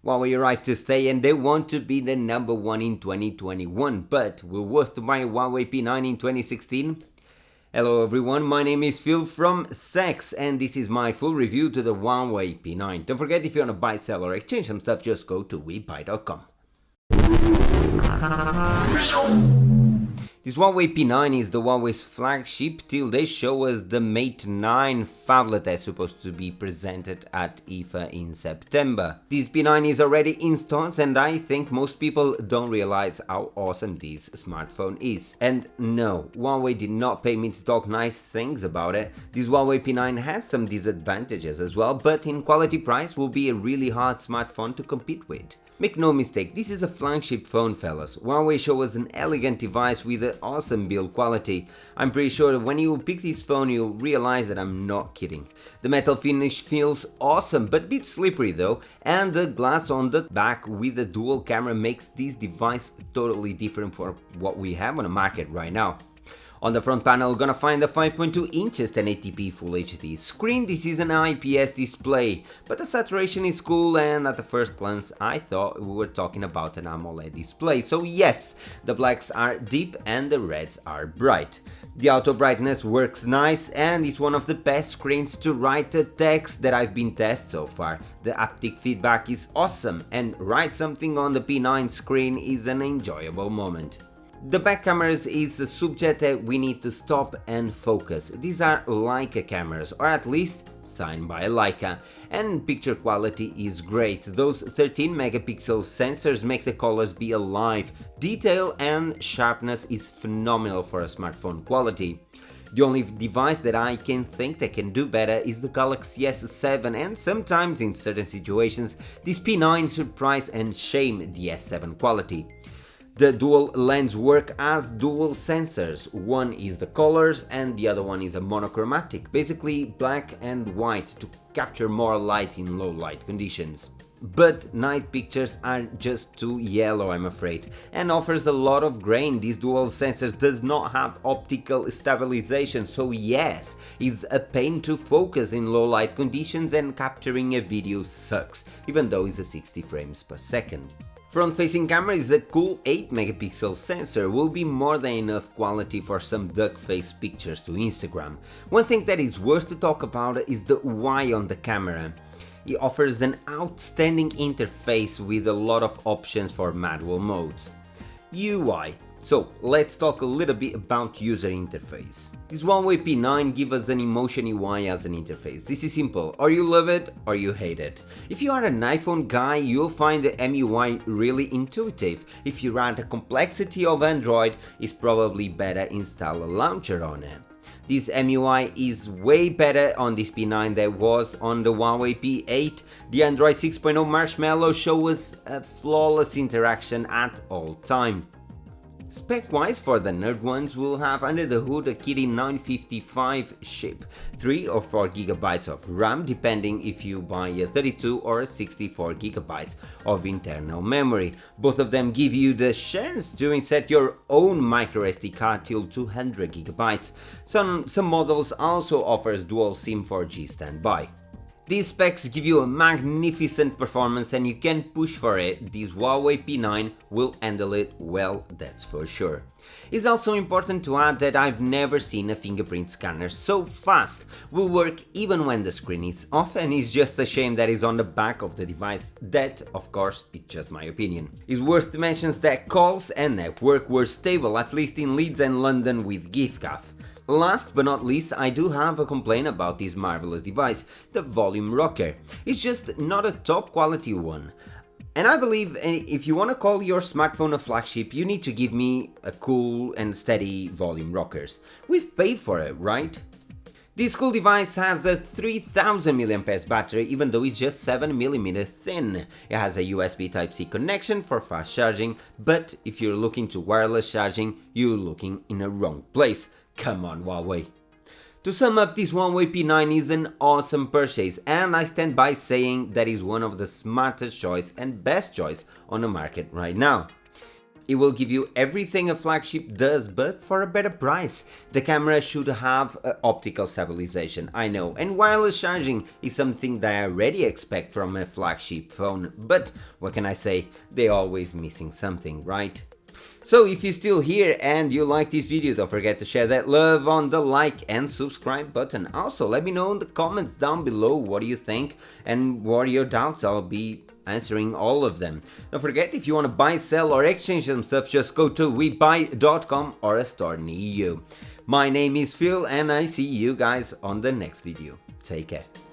Huawei arrived to stay and they want to be the number one in 2021, but will worth to buy a Huawei P9 in 2016? Hello everyone, my name is Phil from Sex and this is my full review to the Huawei P9. Don't forget, if you want to buy, sell or exchange some stuff, just go to webuy.com. This Huawei P9 is the Huawei's flagship till they show us the Mate 9 phablet that's supposed to be presented at IFA in September. This P9 is already in stores and I think most people don't realize how awesome this smartphone is. And no, Huawei did not pay me to talk nice things about it. This Huawei P9 has some disadvantages as well, but in quality price will be a really hard smartphone to compete with. Make no mistake, this is a flagship phone, fellas. Huawei shows us an elegant device with an awesome build quality. I'm pretty sure that when you pick this phone you'll realize that I'm not kidding. The metal finish feels awesome but a bit slippery though, and the glass on the back with the dual camera makes this device totally different from what we have on the market right now. On the front panel, we're gonna find a 5.2 inches 1080p Full HD screen. This is an IPS display, but the saturation is cool and at the first glance I thought we were talking about an AMOLED display. So yes, the blacks are deep and the reds are bright. The auto brightness works nice and it's one of the best screens to write the text that I've been tested so far. The haptic feedback is awesome and write something on the P9 screen is an enjoyable moment. The back cameras is a subject that we need to stop and focus. These are Leica cameras, or at least signed by Leica, and picture quality is great. Those 13 megapixel sensors make the colors be alive. Detail and sharpness is phenomenal for a smartphone quality. The only device that I can think that can do better is the Galaxy S7, and sometimes in certain situations this P9 surprise and shame the S7 quality. The dual lens work as dual sensors. One is the colors and the other one is a monochromatic, basically black and white to capture more light in low light conditions. But night pictures are just too yellow, I'm afraid, and offers a lot of grain. These dual sensors does not have optical stabilization, so yes, it's a pain to focus in low light conditions and capturing a video sucks, even though it's a 60 frames per second. Front-facing camera is a cool 8 megapixel sensor, will be more than enough quality for some duck face pictures to Instagram. One thing that is worth to talk about is the UI on the camera. It offers an outstanding interface with a lot of options for manual modes. UI. So let's talk a little bit about user interface. This Huawei P9 gives us an emotion UI as an interface. This is simple, or you love it or you hate it. If you are an iPhone guy, you'll find the MUI really intuitive. If you want the complexity of Android, it's probably better install a launcher on it. This MUI is way better on this P9 than was on the Huawei P8. The Android 6.0 Marshmallow shows a flawless interaction at all time. Spec-wise, for the nerd ones, we'll have under the hood a Kirin 955 chip, 3 or 4 GB of RAM depending if you buy a 32 or 64 GB of internal memory. Both of them give you the chance to insert your own microSD card till 200 GB. Some models also offers dual SIM 4G standby. These specs give you a magnificent performance and you can push for it. This Huawei P9 will handle it well, that's for sure. It's also important to add that I've never seen a fingerprint scanner so fast. Will work even when the screen is off, and it's just a shame that it's on the back of the device. That, of course, is just my opinion. It's worth to mention that calls and network were stable, at least in Leeds and London with giffgaff. Last but not least, I do have a complaint about this marvelous device, the volume rocker. It's just not a top quality one. And I believe if you want to call your smartphone a flagship, you need to give me a cool and steady volume rockers. We've paid for it, right? This cool device has a 3000 mAh battery, even though it's just 7mm thin. It has a USB Type-C connection for fast charging, but if you're looking to wireless charging, you're looking in a wrong place. Come on, Huawei. To sum up, this Huawei P9 is an awesome purchase, and I stand by saying that is one of the smartest choice and best choice on the market right now. It will give you everything a flagship does, but for a better price. The camera should have optical stabilization, I know, and wireless charging is something that I already expect from a flagship phone, but what can I say, they're always missing something, right? So if you're still here and you like this video, don't forget to share that love on the like and subscribe button. Also, let me know in the comments down below what do you think and what are your doubts. I'll be answering all of them. Don't forget, if you want to buy, sell or exchange some stuff, just go to webuy.com or a store near you. My name is Phil and I see you guys on the next video. Take care.